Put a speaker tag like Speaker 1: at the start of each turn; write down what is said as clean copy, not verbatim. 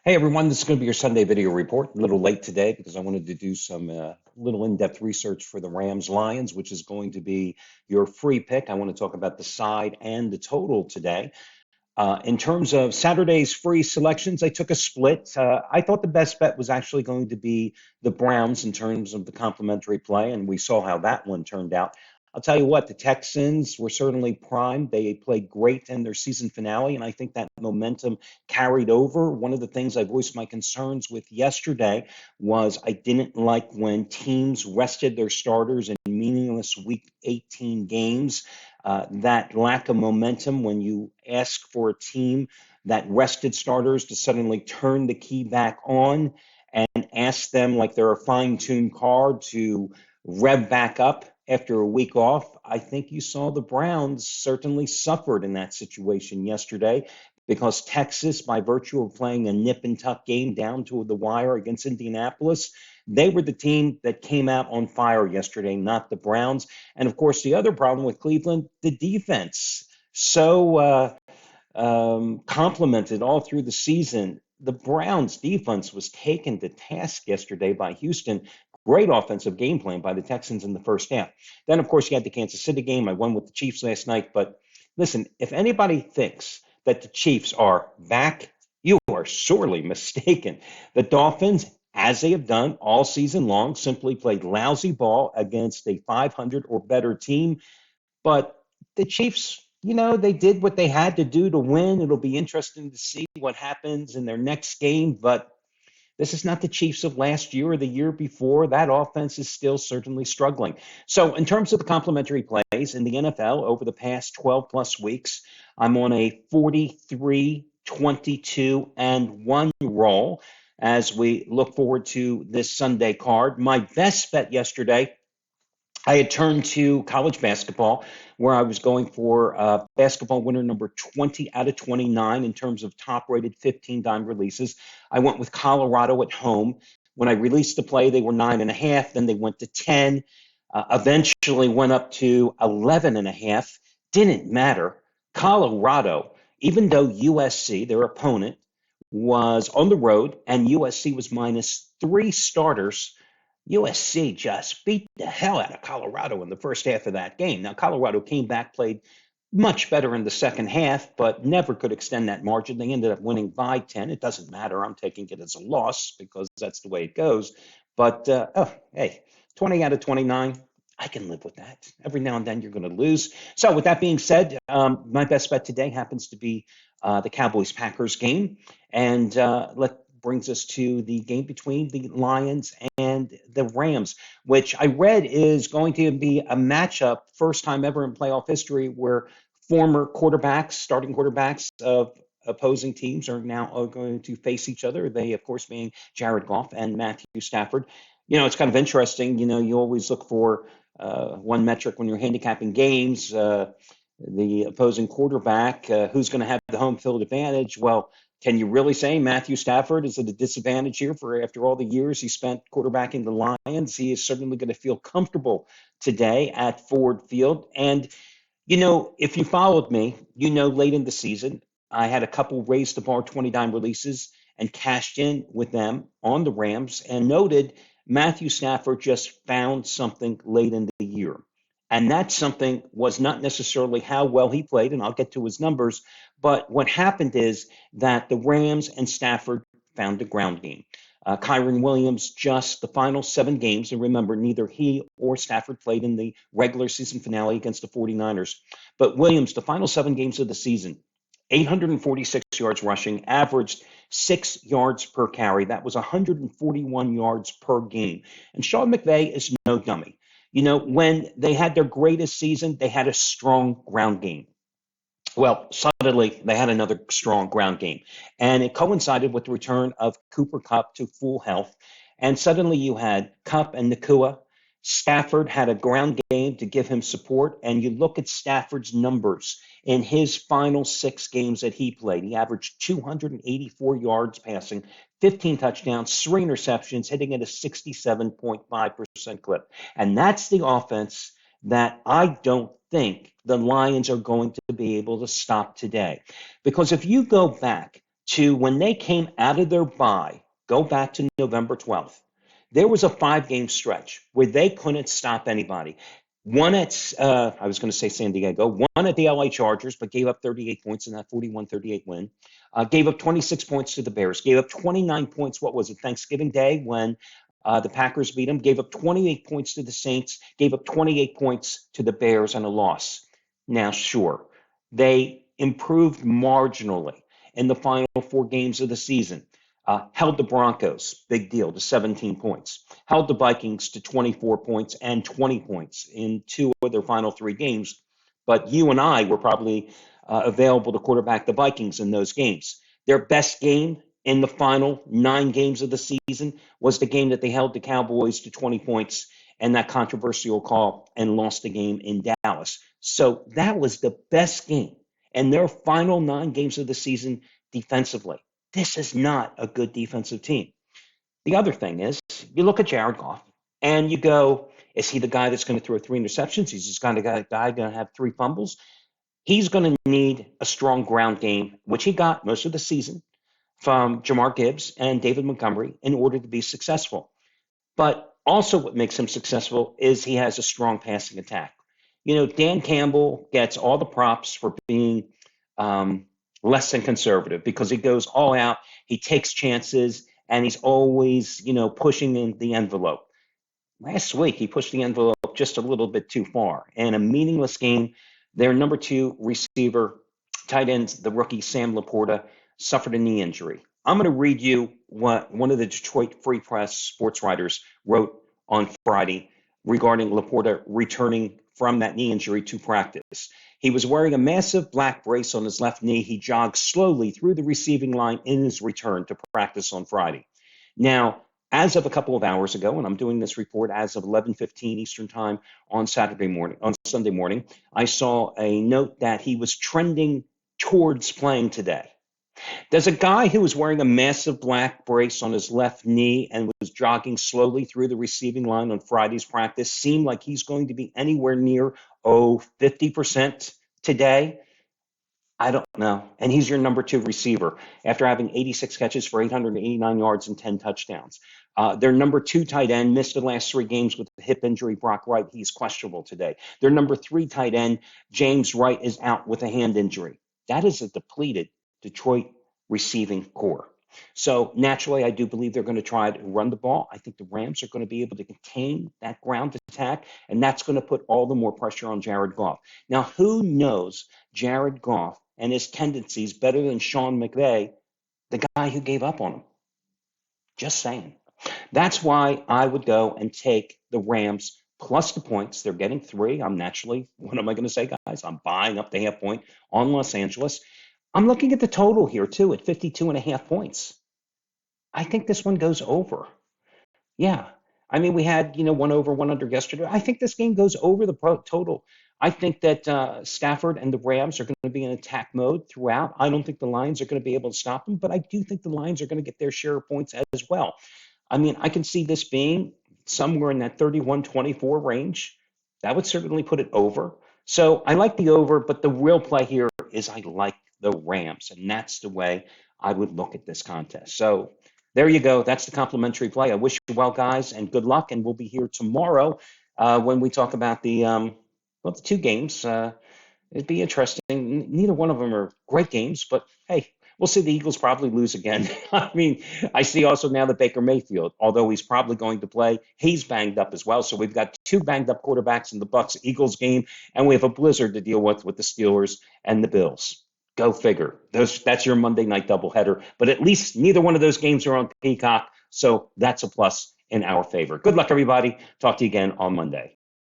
Speaker 1: Hey everyone, this is going to be your Sunday video report. A little late today because I wanted to do some little in-depth research for the Rams Lions, which is going to be your free pick. I want to talk about the side and the total today. In terms of Saturday's free selections, I took a split. I thought the best bet was actually going to be the Browns in terms of the complimentary play, and we saw how that one turned out. I'll tell you what, the Texans were certainly primed. They played great in their season finale, and I think that momentum carried over. One of the things I voiced my concerns with yesterday was I didn't like when teams rested their starters in meaningless Week 18 games. That lack of momentum when you ask for a team that rested starters to suddenly turn the key back on and ask them like they're a fine-tuned car to rev back up after a week off. I think you saw the Browns certainly suffered in that situation yesterday because Texas, by virtue of playing a nip and tuck game down to the wire against Indianapolis, they were the team that came out on fire yesterday, not the Browns. And of course, the other problem with Cleveland, the defense. Complimented all through the season. The Browns defense was taken to task yesterday by Houston. Great offensive game plan by the Texans in the first half. Then, of course, you had the Kansas City game. I won with the Chiefs last night. But listen, if anybody thinks that the Chiefs are back, you are sorely mistaken. The Dolphins, as they have done all season long, simply played lousy ball against a 500 or better team. But the Chiefs, they did what they had to do to win. It'll be interesting to see what happens in their next game. But this is not the Chiefs of last year or the year before. That offense is still certainly struggling. So, in terms of the complementary plays in the NFL over the past 12 plus weeks, I'm on a 43, 22, and 1 roll as we look forward to this Sunday card. My best bet yesterday, I had turned to college basketball, where I was going for basketball winner number 20 out of 29 in terms of top rated 15 dime releases. I went with Colorado at home. When I released the play, they were 9.5. Then they went to 10, eventually went up to 11.5. Didn't matter. Colorado, even though USC, their opponent, was on the road and USC was minus three starters, USC just beat the hell out of Colorado in the first half of that game. Now, Colorado came back, played much better in the second half, but never could extend that margin. They ended up winning by 10. It doesn't matter. I'm taking it as a loss because that's the way it goes. But, hey, 20 out of 29, I can live with that. Every now and then you're going to lose. So with that being said, my best bet today happens to be the Cowboys-Packers game. And let brings us to the game between the Lions and the Rams, which I read is going to be a matchup, first time ever in playoff history, where former quarterbacks, starting quarterbacks of opposing teams are now going to face each other. They, of course, being Jared Goff and Matthew Stafford. It's kind of interesting. You always look for one metric when you're handicapping games, the opposing quarterback, who's going to have the home field advantage. Well, can you really say Matthew Stafford is at a disadvantage here for after all the years he spent quarterbacking the Lions? He is certainly going to feel comfortable today at Ford Field. And, if you followed me, late in the season, I had a couple raise the bar 20 dime releases and cashed in with them on the Rams and noted Matthew Stafford just found something late in the year. And that something was not necessarily how well he played, and I'll get to his numbers. But what happened is that the Rams and Stafford found a ground game. Kyron Williams, just the final 7 games, and remember, neither he or Stafford played in the regular season finale against the 49ers. But Williams, the final 7 games of the season, 846 yards rushing, averaged 6 yards per carry. That was 141 yards per game. And Sean McVay is no dummy. When they had their greatest season, they had a strong ground game. Well, suddenly they had another strong ground game. And it coincided with the return of Cooper Kupp to full health. And suddenly you had Kupp and Nakua. Stafford had a ground game to give him support. And you look at Stafford's numbers in his final 6 games that he played. He averaged 284 yards passing, 15 touchdowns, 3 interceptions, hitting at a 67.5% clip. And that's the offense that I don't think the Lions are going to be able to stop today. Because if you go back to when they came out of their bye, go back to November 12th, there was a 5 game stretch where they couldn't stop anybody. One at, I was going to say San Diego, one at the LA Chargers, but gave up 38 points in that 41-38 win. Gave up 26 points to the Bears, gave up 29 points, what was it, Thanksgiving Day when the Packers beat them, gave up 28 points to the Saints, gave up 28 points to the Bears and a loss. Now, sure, they improved marginally in the final 4 games of the season. Held the Broncos, big deal, to 17 points. Held the Vikings to 24 points and 20 points in 2 of their final 3 games. But you and I were probably available to quarterback the Vikings in those games. Their best game in the final 9 games of the season was the game that they held the Cowboys to 20 points and that controversial call and lost the game in Dallas. So that was the best game in their final 9 games of the season defensively. This is not a good defensive team. The other thing is, you look at Jared Goff and you go, is he the guy that's going to throw 3 interceptions? He's just kind of guy going to have 3 fumbles. He's going to need a strong ground game, which he got most of the season from Jamar Gibbs and David Montgomery in order to be successful. But also what makes him successful is he has a strong passing attack. You know, Dan Campbell gets all the props for being less than conservative because he goes all out, he takes chances, and he's always, pushing in the envelope. Last week, he pushed the envelope just a little bit too far. And a meaningless game, their number 2 receiver, tight end, the rookie Sam Laporta, suffered a knee injury. I'm going to read you what one of the Detroit Free Press sports writers wrote on Friday regarding Laporta returning from that knee injury to practice. He was wearing a massive black brace on his left knee. He jogged slowly through the receiving line in his return to practice on Friday. Now, as of a couple of hours ago, and I'm doing this report as of 11:15 Eastern Time on Sunday morning, I saw a note that he was trending towards playing today. Does a guy who was wearing a massive black brace on his left knee and was jogging slowly through the receiving line on Friday's practice seem like he's going to be anywhere near, 50% today? I don't know. And he's your number 2 receiver after having 86 catches for 889 yards and 10 touchdowns. Their number 2 tight end missed the last 3 games with a hip injury. Brock Wright, he's questionable today. Their number 3 tight end, James Wright, is out with a hand injury. That is a depleted Detroit receiving core. So naturally, I do believe they're going to try to run the ball. I think the Rams are going to be able to contain that ground attack, and that's going to put all the more pressure on Jared Goff. Now, who knows Jared Goff and his tendencies better than Sean McVay, the guy who gave up on him? Just saying. That's why I would go and take the Rams plus the points. They're getting 3. I'm naturally, what am I going to say, guys? I'm buying up the half point on Los Angeles. I'm looking at the total here, too, at 52.5 points. I think this one goes over. Yeah. I mean, we had, one over, one under yesterday. I think this game goes over the total. I think that Stafford and the Rams are going to be in attack mode throughout. I don't think the Lions are going to be able to stop them, but I do think the Lions are going to get their share of points as well. I mean, I can see this being somewhere in that 31-24 range. That would certainly put it over. So I like the over, but the real play here is I like the Rams, and that's the way I would look at this contest. So there you go. That's the complimentary play. I wish you well, guys, and good luck. And we'll be here tomorrow when we talk about the 2 games. It'd be interesting. Neither one of them are great games, but hey, we'll see the Eagles probably lose again. I mean, I see also now that Baker Mayfield, although he's probably going to play, he's banged up as well. So we've got 2 banged up quarterbacks in the Bucs-Eagles game, and we have a blizzard to deal with the Steelers and the Bills. Go figure. That's your Monday night doubleheader. But at least neither one of those games are on Peacock, so that's a plus in our favor. Good luck, everybody. Talk to you again on Monday.